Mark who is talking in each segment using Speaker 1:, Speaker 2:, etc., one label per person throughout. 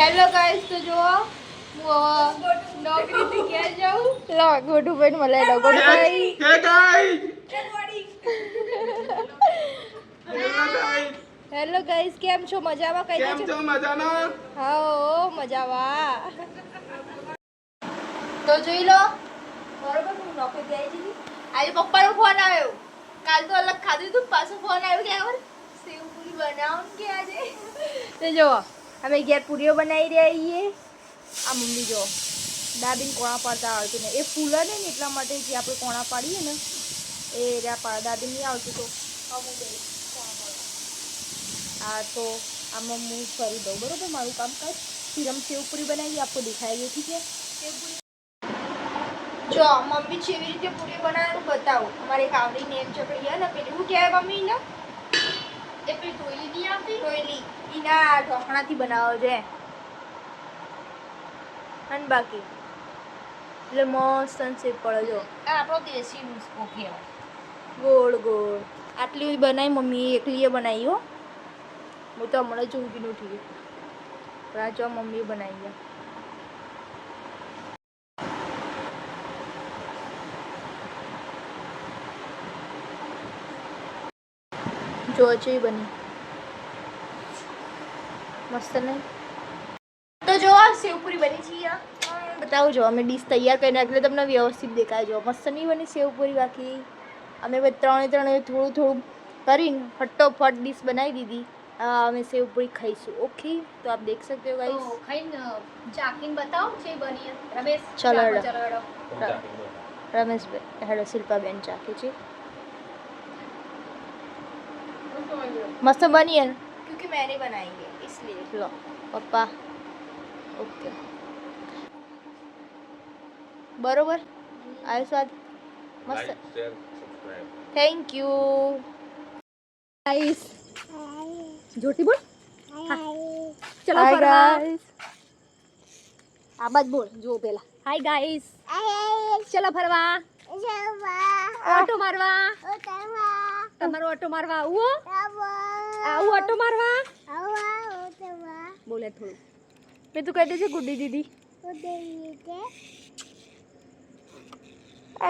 Speaker 1: Hello guys, તો જો હું નોકરીથી ઘેર જાઉં. લો ગોઠું ભાઈ મળે લો ગોઠું ભાઈ.
Speaker 2: હે ગાઈસ
Speaker 1: હેલો ગાઈસ, કેમ છો? મજામાં? કઈ
Speaker 2: કેમ છો? મજામાં?
Speaker 1: હા મજામાં. તો જોઈ લો બરોબર, હું નોકરીથી આવી હતી. આજે પપ્પાનો ફોન આવ્યો. કાલ તો અલગ ખાધું હતું, પાછો ફોન આવ્યો કે ખબર સેવપુરી બનાવો કે આજે. તો જો અમે ઘેર પૂરીઓ બનાવી રહ્યા છીએ. આ મમ્મી જો દાબીને કોણા પાડતા આવડતું ને એ ફૂલે ને એટલા માટે જે આપણે કોણા પાડીએ ને એ રહ્યા દાબી નહીં આવતું તો અમુક કોણા પાડો. હા તો આમાં હું કરી દઉં બરોબર મારું કામકાજ. फिर हम सेवपुरी बनाएंगे, आपको दिखाएंगे, ठीक है? सेवपुरी જો મમ્મી જેવી રીતે પૂરી બનાવવાનું બતાવું. અમારે એક આવડી નેમ ચકડી છે ને પેલી શું કહેવાય મમ્મી ને એ પેલી ટોયલી નહીં આવતી ટોયલી એના ઢોકણાથી બનાવો છે અને બાકી એટલે મસ્ત શેપ પડે. જો
Speaker 3: આ આપણો દેશી નુસ્ખો કહેવાય.
Speaker 1: ગોળ ગોળ આટલી બનાવી મમ્મી એકલીએ બનાવી હો. હું તો હમણાં જ ઊંઘીને ઉઠી પણ આ જો મમ્મીએ બનાવી ગયા. જો છે બની મસ્ત નહીં? તો જો આ સેવપુરી બની છે. બતાવું જો અમે ડીશ તૈયાર કરીને એટલે તમને વ્યવસ્થિત દેખાય. જો મસ્ત નહીં બની સેવપુરી. બાકી અમે ત્રણે થોડું થોડું કરીને ફટોફટ ડીશ બનાવી દીધી. અમે સેવપુરી ખાઈશું. ઓકે તો આપ દેખ सकते हो गाइस.
Speaker 3: તો ખાઈને ચાખીને બતાવો છે બની રમેશ.
Speaker 1: ચલો
Speaker 3: ચલો
Speaker 1: રમેશભાઈ હેડો શિલ્પાબેન ચાખે છે. मस्त बनी है क्योंकि मैंने बनाई है इसलिए. लो पप्पा ओके बरोबर आयो स्वाद मस्त. Thank you guys.
Speaker 3: જોરથી બોલ. ચલો
Speaker 1: हाय
Speaker 3: ફરવા.
Speaker 1: गाइस.
Speaker 3: આ બાદ બોલ જો પેલા. Hi guys. ચલો ફરવા. ઓટો મારવા. તમારો ઓટો મારવા આવું? આવું ઓટો મારવા? બોલે થોડું.
Speaker 1: मैं तू कहते थे गुड्डी दीदी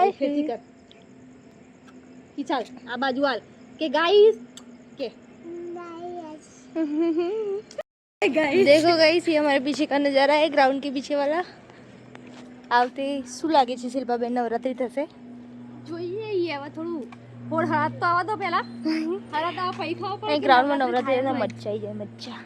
Speaker 1: आई
Speaker 3: ખેતી કર. ઈ ચાલ આ બાજુ હાલ કે ગાઈસ કે
Speaker 1: देखो गाइस ये हमारे पीछे का नज़ारा है ग्राउंड के पीछे वाला. આવતે શું લાગે છે શિલ્પાબેન નવરાત્રી થશે?
Speaker 3: જોઈએ ઈ હવે થોડું હોળ હરાત તો આવા દો પેલા. હરાત આવા પૈ ખાવ
Speaker 1: અહીં ગ્રાઉન્ડમાં નવરાત્રી મજા આવી જાય મજા.